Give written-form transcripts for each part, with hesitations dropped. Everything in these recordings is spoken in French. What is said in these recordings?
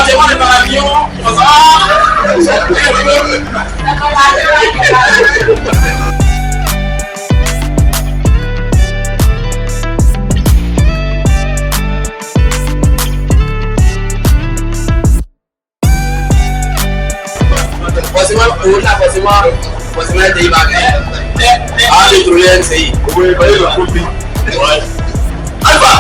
démarre par avion. Forcément, des bagages. Ah, les trouver, c'est. Oui, bah, il a compris. Ouais. Alpha!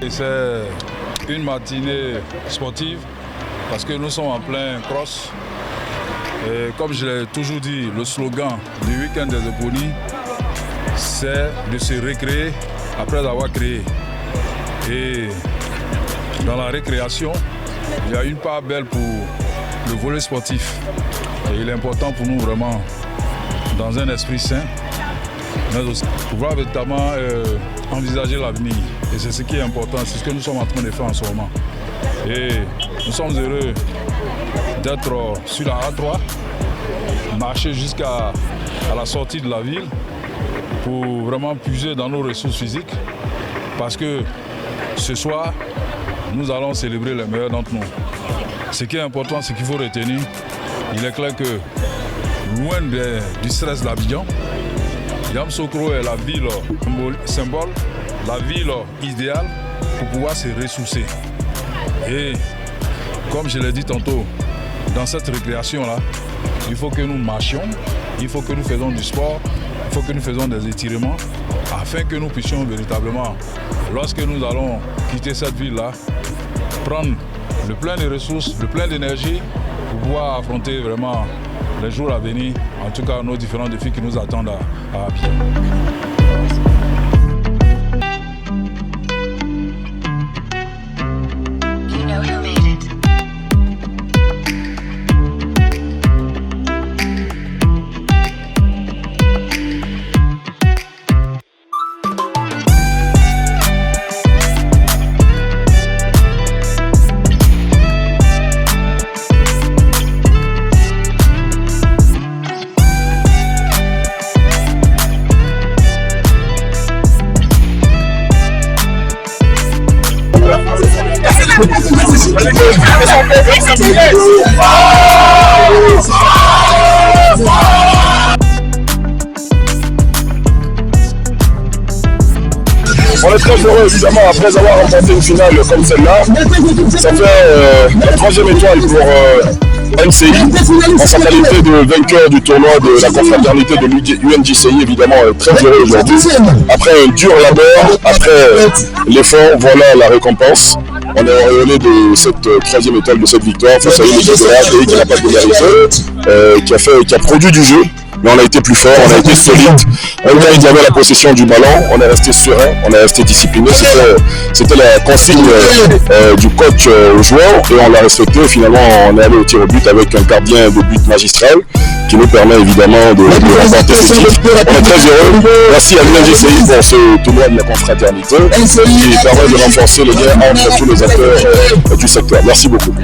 C'est une matinée sportive parce que nous sommes en plein cross. Et comme je l'ai toujours dit, le slogan du week-end des Ebonies, c'est de se récréer après avoir créé. Et dans la récréation, il y a une part belle pour le volet sportif. Et il est important pour nous vraiment, dans un esprit sain, mais aussi pouvoir véritablement envisager l'avenir. Et c'est ce qui est important, c'est ce que nous sommes en train de faire en ce moment. Et nous sommes heureux d'être sur la A3, marcher jusqu'à la sortie de la ville pour vraiment puiser dans nos ressources physiques. Parce que ce soir, nous allons célébrer les meilleurs d'entre nous. Ce qui est important, c'est qu'il faut retenir, il est clair que loin du stress d'Abidjan, Yamoussoukro est la ville symbole, la ville idéale pour pouvoir se ressourcer. Et comme je l'ai dit tantôt, dans cette récréation-là, il faut que nous marchions, il faut que nous fassions du sport, il faut que nous fassions des étirements afin que nous puissions véritablement, lorsque nous allons quitter cette ville-là, prendre le plein de ressources, le plein d'énergie pour pouvoir affronter vraiment les jours à venir, en tout cas nos différents défis qui nous attendent à Abidjan. On est très heureux évidemment après avoir remporté une finale comme celle-là. Ça fait la troisième étoile NCI, en sa qualité de vainqueur du tournoi de la confraternité de l'UNJCI, évidemment, est très heureux aujourd'hui. Après un dur labeur, après l'effort, voilà la récompense. On est auréolé de cette troisième étoile, de cette victoire face à une équipe de la qui n'a pas de mérite, qui a produit du jeu. Mais on a été plus fort, on a été solide. Même quand il avait la possession du ballon, on est resté serein, on est resté discipliné. C'était la consigne du coach aux joueurs et on l'a respecté. Finalement, on est allé au tir au but avec un gardien de but magistral qui nous permet évidemment de remporter ce titre. On est très heureux. Merci à l'UNJCI pour ce tournoi de la confraternité qui permet de renforcer le lien entre tous les acteurs du secteur. Merci beaucoup.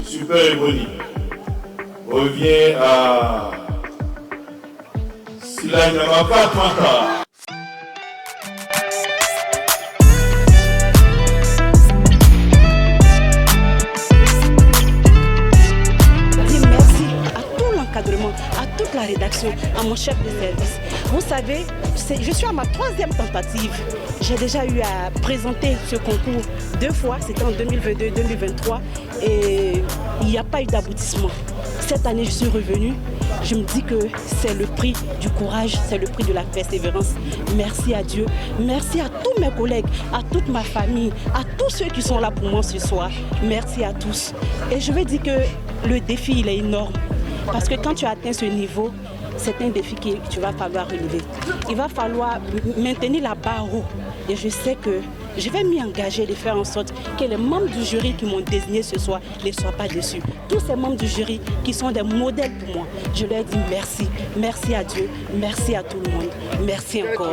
Super Ebony revient à Silangamaka Twanta. À toute la rédaction, à mon chef de service. Vous savez, je suis à ma troisième tentative. J'ai déjà eu à présenter ce concours 2 fois, c'était en 2022 et 2023, et il n'y a pas eu d'aboutissement. Cette année, je suis revenue. Je me dis que c'est le prix du courage, c'est le prix de la persévérance. Merci à Dieu, merci à tous mes collègues, à toute ma famille, à tous ceux qui sont là pour moi ce soir. Merci à tous. Et je vais dire que le défi, il est énorme. Parce que quand tu atteins ce niveau, c'est un défi que tu vas falloir relever. Il va falloir maintenir la barre haut. Et je sais que je vais m'y engager de faire en sorte que les membres du jury qui m'ont désigné ce soir ne soient pas déçus. Tous ces membres du jury qui sont des modèles pour moi, je leur dis merci. Merci à Dieu, merci à tout le monde. Merci encore.